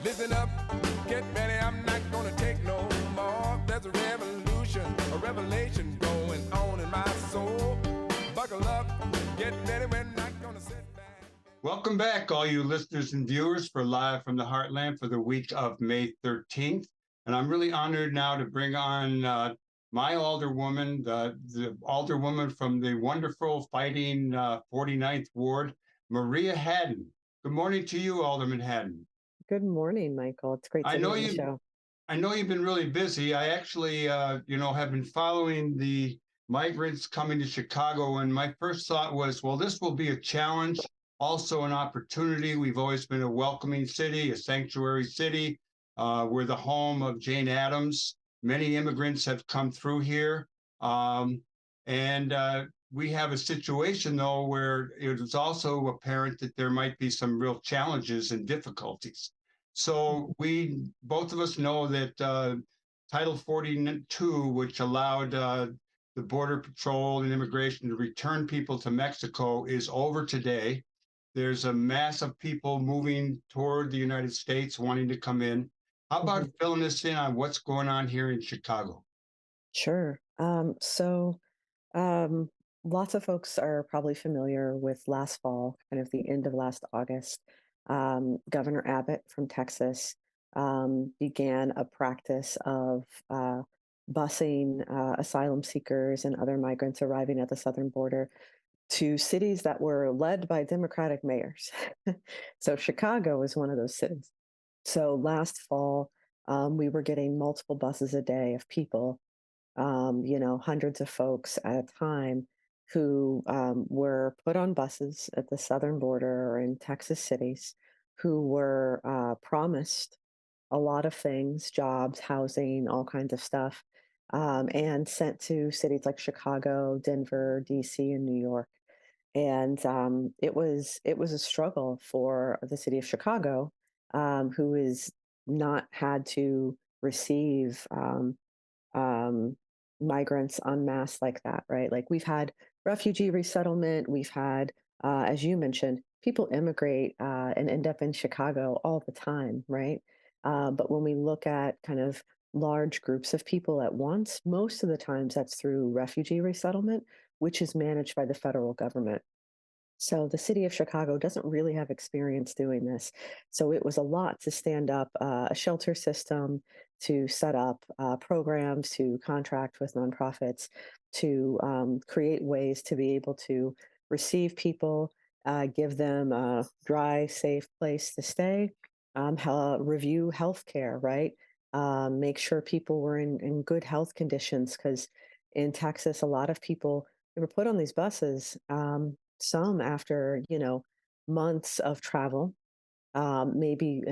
Listen up, get ready, I'm not gonna take no more. There's a revolution, a revelation going on in my soul. Buckle up, get ready, we're not gonna sit back. Welcome back, all you listeners and viewers, for Live from the Heartland for the week of May 13th. And I'm really honored now to bring on my alderwoman, the alderwoman from the wonderful fighting 49th Ward, Maria Hadden. Good morning to you, Alderman Hadden. Good morning, Michael. It's great to be on the show. I know you've been really busy. I actually, have been following the migrants coming to Chicago, and my first thought was, well, this will be a challenge, also an opportunity. We've always been a welcoming city, a sanctuary city. We're the home of Jane Addams. Many immigrants have come through here. We have a situation, though, where it is also apparent that there might be some real challenges and difficulties. So both of us know that Title 42, which allowed the Border Patrol and Immigration to return people to Mexico, is over today. There's a mass of people moving toward the United States wanting to come in. How about filling us in on what's going on here in Chicago? Sure. Lots of folks are probably familiar with last fall, kind of the end of last August. Governor Abbott from Texas began a practice of busing asylum seekers and other migrants arriving at the southern border to cities that were led by Democratic mayors. So Chicago is one of those cities. So last fall, we were getting multiple buses a day of people, hundreds of folks at a time who were put on buses at the southern border or in Texas cities, who were promised a lot of things, jobs, housing, all kinds of stuff, and sent to cities like Chicago, Denver, DC, and New York. And it was a struggle for the city of Chicago, who is not had to receive migrants en masse like that, right? Like we've had refugee resettlement, we've had, as you mentioned, people immigrate and end up in Chicago all the time, right? But when we look at kind of large groups of people at once, most of the times that's through refugee resettlement, which is managed by the federal government. So the city of Chicago doesn't really have experience doing this. So it was a lot to stand up a shelter system, to set up programs, to contract with nonprofits, to create ways to be able to receive people, give them a dry, safe place to stay, review healthcare, right? Make sure people were in good health conditions, because in Texas, a lot of people, they were put on these buses. Some after, months of travel, maybe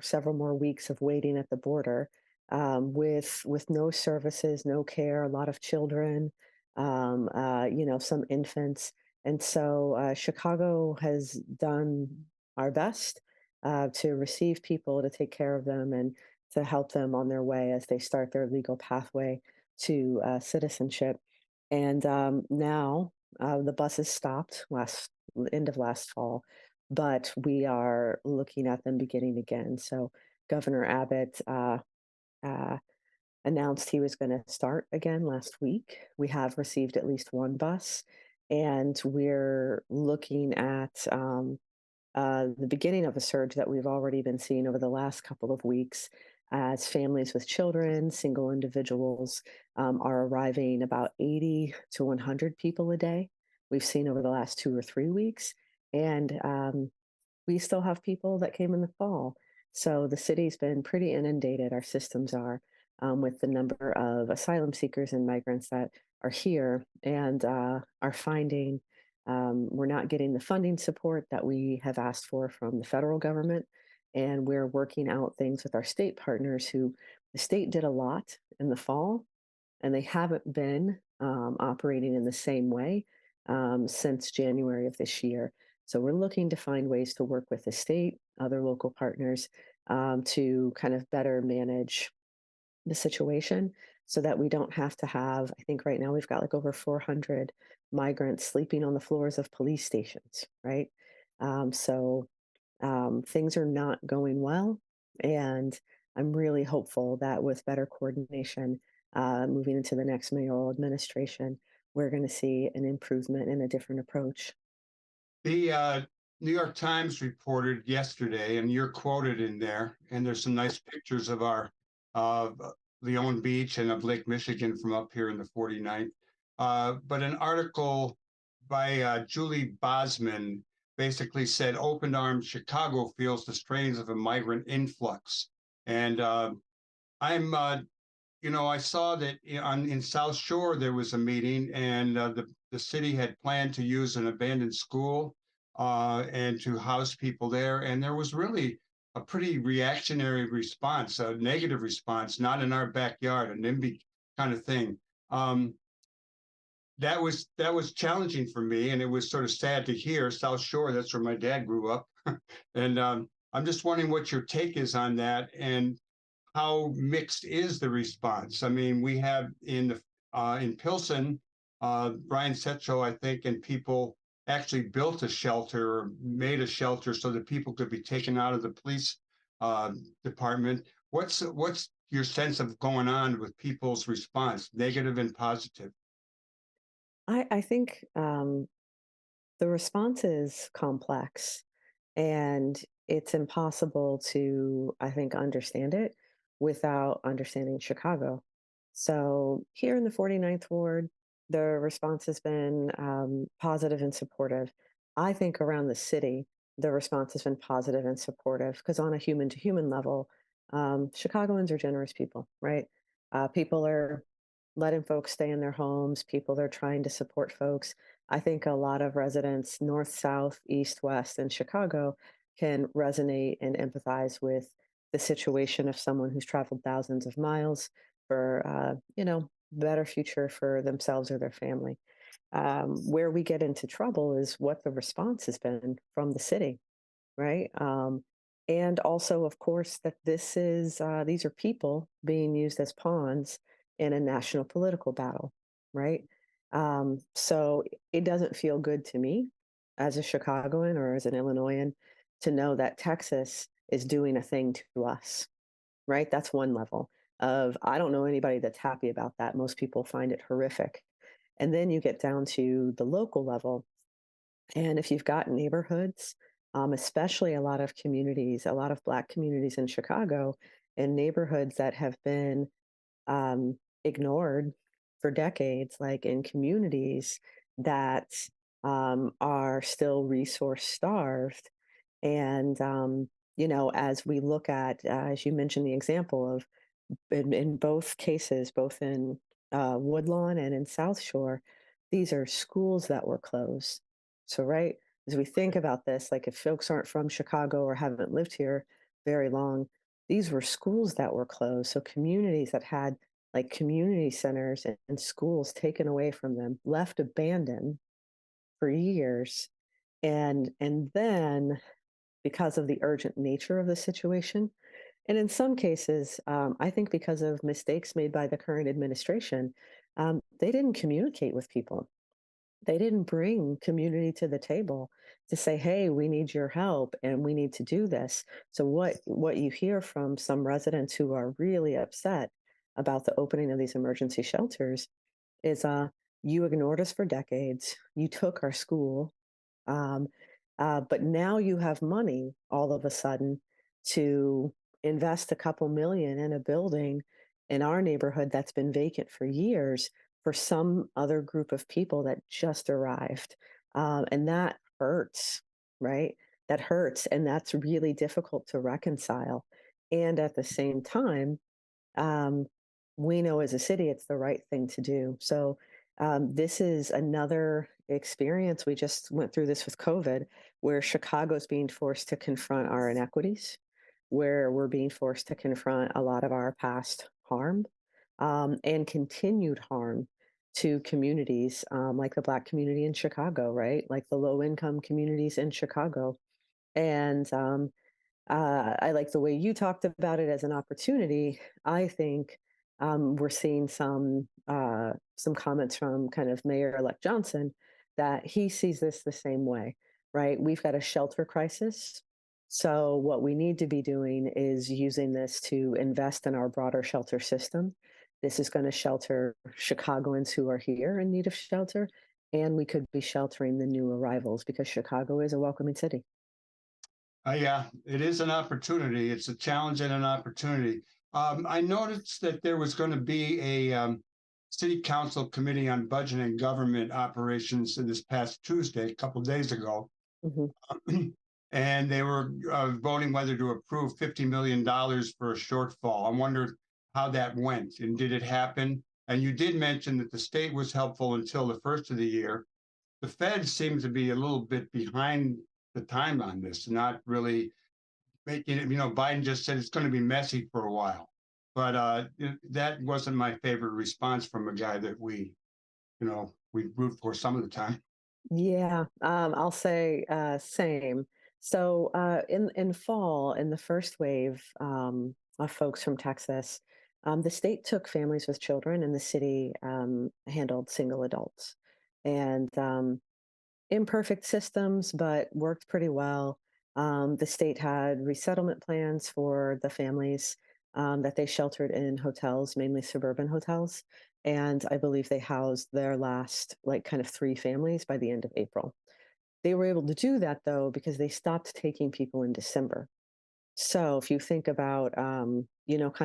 several more weeks of waiting at the border, with no services, no care, a lot of children, some infants. And so Chicago has done our best to receive people, to take care of them, and to help them on their way as they start their legal pathway to citizenship. And now the buses stopped end of last fall, but we are looking at them beginning again. So Governor Abbott announced he was going to start again last week. We have received at least one bus, and we're looking at the beginning of a surge that we've already been seeing over the last couple of weeks, as families with children, single individuals are arriving about 80 to 100 people a day. We've seen over the last 2 or 3 weeks. And we still have people that came in the fall. So the city's been pretty inundated, our systems are, with the number of asylum seekers and migrants that are here, and are finding we're not getting the funding support that we have asked for from the federal government. And we're working out things with our state partners, who the state did a lot in the fall, and they haven't been operating in the same way since January of this year. So we're looking to find ways to work with the state, other local partners, to kind of better manage the situation, so that we don't have to have, I think right now we've got like over 400 migrants sleeping on the floors of police stations, right? Things are not going well. And I'm really hopeful that with better coordination, moving into the next mayoral administration, we're going to see an improvement and a different approach. The New York Times reported yesterday, and you're quoted in there, and there's some nice pictures of our of Leon Beach and of Lake Michigan from up here in the 49th. But an article by Julie Bosman basically said, "Open Arms Chicago feels the strains of a migrant influx." And I'm I saw that in South Shore there was a meeting, and the city had planned to use an abandoned school and to house people there, and there was really a pretty reactionary response, a negative response, not in our backyard, a NIMBY kind of thing. Um, that was challenging for me, and it was sort of sad to hear. South Shore, that's where my dad grew up, and I'm just wondering what your take is on that, and how mixed is the response? I mean, we have in Pilsen, Brian Setcho, I think, and people actually built a shelter or made a shelter so that people could be taken out of the police uh, department. What's your sense of going on with people's response, negative and positive? I think the response is complex and it's impossible to, I think, understand it without understanding Chicago. So here in the 49th Ward, the response has been positive and supportive. I think around the city, the response has been positive and supportive because on a human to human level, Chicagoans are generous people, right? People are letting folks stay in their homes. People are trying to support folks. I think a lot of residents, north, south, east, west, in Chicago can resonate and empathize with the situation of someone who's traveled thousands of miles for, better future for themselves or their family. Where we get into trouble is what the response has been from the city, right? And also, of course, that these are people being used as pawns in a national political battle, right? So it doesn't feel good to me as a Chicagoan or as an Illinoisan to know that Texas is doing a thing to us, right? That's one level of I don't know anybody that's happy about that. Most people find it horrific. And then you get down to the local level, and if you've got neighborhoods, especially a lot of communities, a lot of Black communities in Chicago, and neighborhoods that have been ignored for decades, like in communities that are still resource starved. And, as we look at, as you mentioned, the example of in both cases, both in Woodlawn and in South Shore, these are schools that were closed. So, right, as we think about this, like if folks aren't from Chicago or haven't lived here very long, these were schools that were closed. So, communities that had like community centers and schools taken away from them, left abandoned for years. And then because of the urgent nature of the situation, and in some cases, I think because of mistakes made by the current administration, they didn't communicate with people. They didn't bring community to the table to say, "Hey, we need your help, and we need to do this." So what you hear from some residents who are really upset about the opening of these emergency shelters is, "You ignored us for decades. You took our school. Um, but now you have money all of a sudden to invest a couple million in a building in our neighborhood that's been vacant for years for some other group of people that just arrived. And that hurts, right? That hurts. And that's really difficult to reconcile. And at the same time, um, we know as a city it's the right thing to do. So this is another experience. We just went through this with COVID, where Chicago's being forced to confront our inequities, where we're being forced to confront a lot of our past harm and continued harm to communities like the Black community in Chicago, right? Like the low income communities in Chicago. And I like the way you talked about it as an opportunity. I think we're seeing some comments from kind of Mayor-elect Johnson that he sees this the same way, right? We've got a shelter crisis, So, what we need to be doing is using this to invest in our broader shelter system. This is going to shelter Chicagoans who are here in need of shelter, and we could be sheltering the new arrivals because Chicago is a welcoming city. Yeah, it is an opportunity. It's a challenge and an opportunity. I noticed that there was going to be a city council committee on budget and government operations this past Tuesday, a couple of days ago. Mhm. And they were voting whether to approve $50 million for a shortfall. I wondered how that went and did it happen? And you did mention that the state was helpful until the first of the year. The Fed seems to be a little bit behind the time on this, not really making it, Biden just said it's going to be messy for a while. But that wasn't my favorite response from a guy that we root for some of the time. Yeah, I'll say same. So in fall, in the first wave of folks from Texas, the state took families with children, and the city handled single adults. And imperfect systems, but worked pretty well. The state had resettlement plans for the families that they sheltered in hotels, mainly suburban hotels. And I believe they housed their last, like, kind of three families by the end of April. They were able to do that, though, because they stopped taking people in December. So if you think about, kind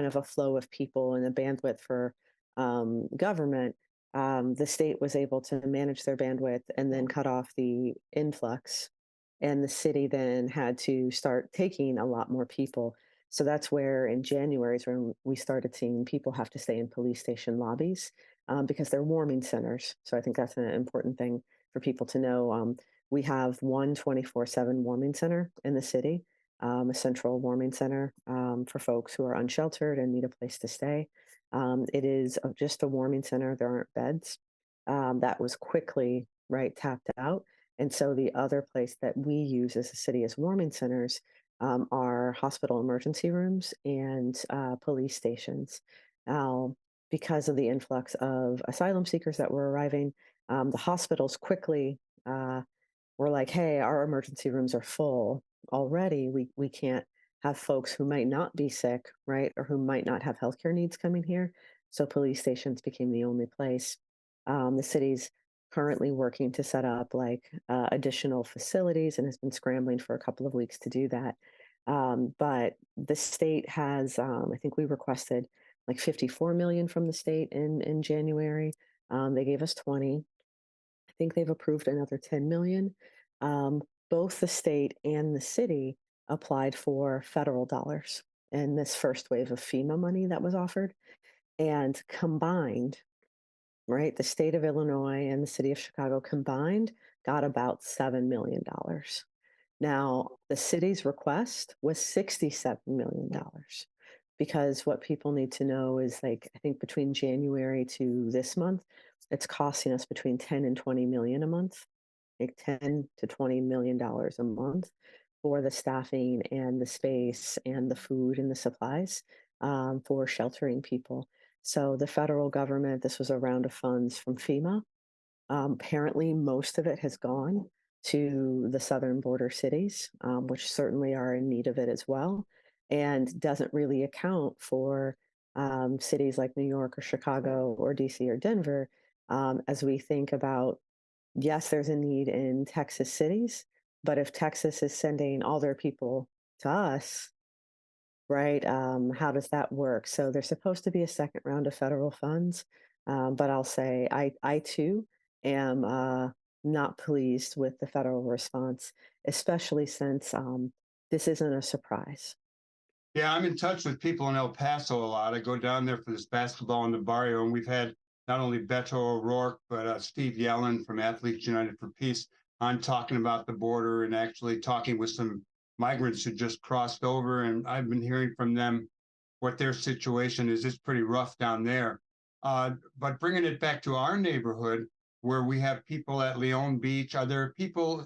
of a flow of people and a bandwidth for government, the state was able to manage their bandwidth and then cut off the influx. And the city then had to start taking a lot more people. So that's where in January is when we started seeing people have to stay in police station lobbies because they're warming centers. So I think that's an important thing for people to know. We have one 24/7 warming center in the city, a central warming center for folks who are unsheltered and need a place to stay. It is just a warming center. There aren't beds. That was quickly right tapped out. And so the other place that we use as a city as warming centers are hospital emergency rooms and police stations. Now, because of the influx of asylum seekers that were arriving, the hospitals quickly were like, "Hey, our emergency rooms are full already. We can't have folks who might not be sick, right, or who might not have healthcare needs coming here." So police stations became the only place. The city's currently working to set up like additional facilities and has been scrambling for a couple of weeks to do that. But the state has, I think we requested like 54 million from the state in January. They gave us 20. I think they've approved another 10 million. Both the state and the city applied for federal dollars in this first wave of FEMA money that was offered. And combined, right, the state of Illinois and the city of Chicago combined got about $7 million. Now, the city's request was $67 million because what people need to know is, like, I think between January to this month, it's costing us between 10 and 20 million a month, like 10 to 20 million dollars a month for the staffing and the space and the food and the supplies for sheltering people. So the federal government, this was a round of funds from FEMA. Apparently, most of it has gone to the southern border cities, which certainly are in need of it as well, and doesn't really account for cities like New York or Chicago or DC or Denver. As we think about, yes, there's a need in Texas cities, but if Texas is sending all their people to us, right? How does that work? So there's supposed to be a second round of federal funds, but I'll say I too am not pleased with the federal response, especially since this isn't a surprise. Yeah, I'm in touch with people in El Paso a lot. I go down there for this basketball in the barrio, and we've had not only Beto O'Rourke, but Steve Yellen from Athletes United for Peace on talking about the border and actually talking with some migrants who just crossed over. And I've been hearing from them what their situation is. It's pretty rough down there. But bringing it back to our neighborhood, where we have people at Leon Beach, are there people,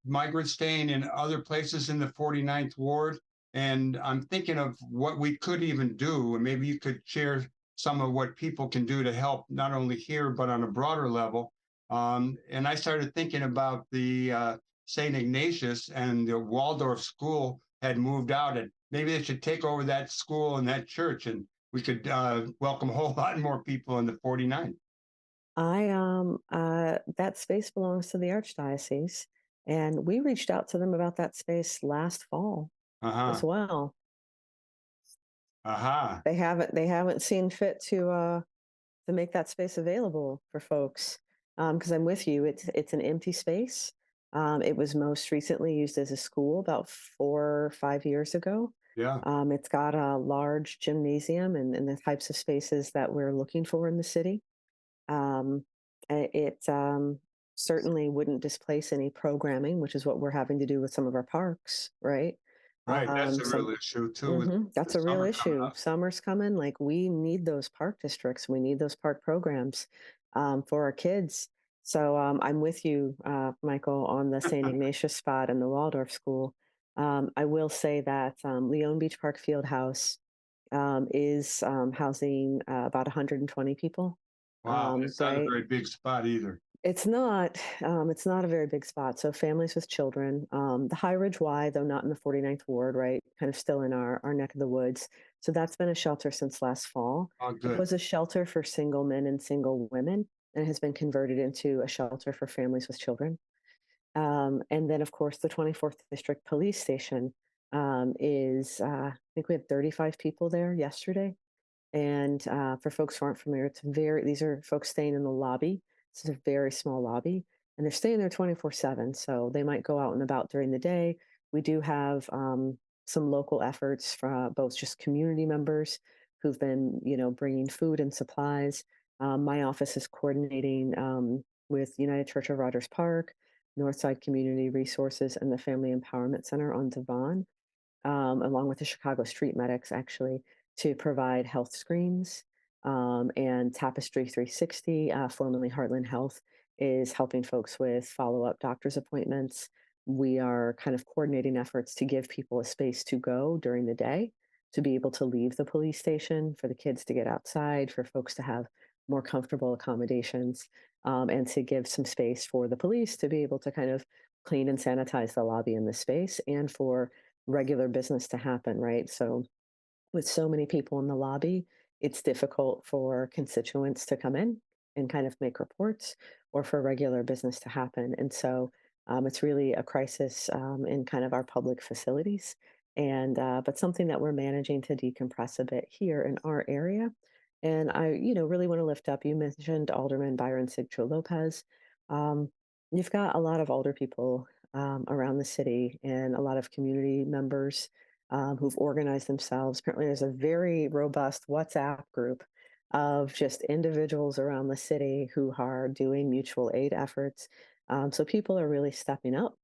migrants staying in other places in the 49th Ward? And I'm thinking of what we could even do, and maybe you could share some of what people can do to help, not only here, but on a broader level. And I started thinking about the St. Ignatius and the Waldorf school had moved out, and maybe they should take over that school and that church, and we could welcome a whole lot more people in the 49. That space belongs to the Archdiocese, and we reached out to them about that space last fall as Uh-huh. well. Aha. They haven't seen fit to make that space available for folks. Because I'm with you, it's an empty space. It was most recently used as a school about 4 or 5 years ago. Yeah. It's got a large gymnasium and the types of spaces that we're looking for in the city. Um, it certainly wouldn't displace any programming, which is what we're having to do with some of our parks, right? Right. That's a Some real issue too with the That's a real summer coming issue. up. Summer's coming. Like we need those park districts. We need those park programs for our kids. So I'm with you, Michael, on the St. Ignatius spot and the Waldorf School. I will say that Leon Beach Park Field House is housing about 120 people. Wow, that's not a Right. very big spot either. It's not a very big spot. So families with children, the High Ridge Y, though not in the 49th Ward, right? Kind of still in our neck of the woods. So that's been a shelter since last fall. Oh, It good. was a shelter for single men and single women and has been converted into a shelter for families with children. And then, of course, the 24th District Police Station I think we had 35 people there yesterday. And for folks who aren't familiar, these are folks staying in the lobby. It's a very small lobby, and they're staying there 24/7. So they might go out and about during the day. We do have some local efforts from both just community members who've been, bringing food and supplies. My office is coordinating with United Church of Rogers Park, Northside Community Resources, and the Family Empowerment Center on Devon, along with the Chicago Street Medics, actually, to provide health screens. And Tapestry 360, formerly Heartland Health, is helping folks with follow up doctor's appointments. We are kind of coordinating efforts to give people a space to go during the day, to be able to leave the police station, for the kids to get outside, for folks to have more comfortable accommodations, and to give some space for the police to be able to kind of clean and sanitize the lobby in the space, and for regular business to happen, right? So with so many people in the lobby, it's difficult for constituents to come in and kind of make reports, or for regular business to happen. And so it's really a crisis in kind of our public facilities. And but something that we're managing to decompress a bit here in our area. And I, really want to lift up. You mentioned Alderman Byron Sigcho Lopez. Um, you've got a lot of older people around the city, and a lot of community members who've organized themselves. Apparently, there's a very robust WhatsApp group of just individuals around the city who are doing mutual aid efforts. So people are really stepping up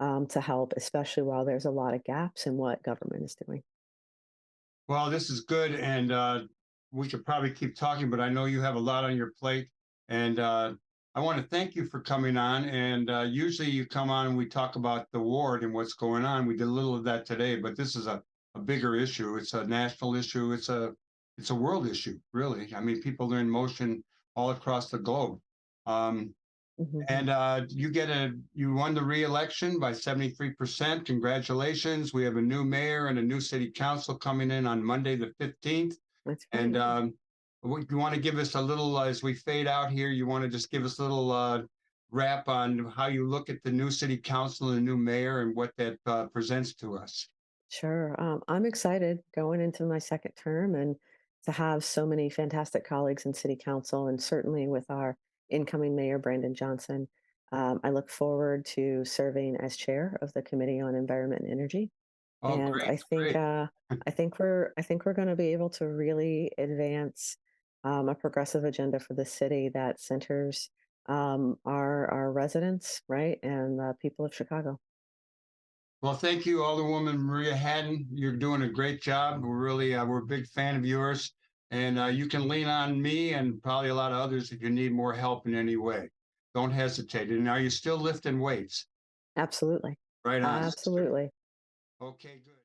to help, especially while there's a lot of gaps in what government is doing. Well, this is good, and we could probably keep talking, but I know you have a lot on your plate, and I want to thank you for coming on. And usually you come on and we talk about the ward and what's going on. We did a little of that today, but this is a bigger issue. It's a national issue. It's a world issue, really. I mean, people are in motion all across the globe. Um, Mhm. and you won the re-election by 73%. Congratulations. We have a new mayor and a new city council coming in on Monday, the 15th. That's And right. you want to give us a little, as we fade out here, you want to just give us a little wrap on how you look at the new city council and the new mayor and what that presents to us. Sure. I'm excited going into my second term and to have so many fantastic colleagues in City Council, and certainly with our incoming Mayor Brandon Johnson. I look forward to serving as chair of the Committee on Environment and Energy, Oh, and great, great. I think we're going to be able to really advance a progressive agenda for the city that centers our residents, right, and the people of Chicago. Well, thank you, Alderwoman Maria Hadden. You're doing a great job. We're a big fan of yours, and you can lean on me and probably a lot of others if you need more help in any way. Don't hesitate. And are you still lifting weights? Absolutely, Right on, sister. absolutely. Okay, good.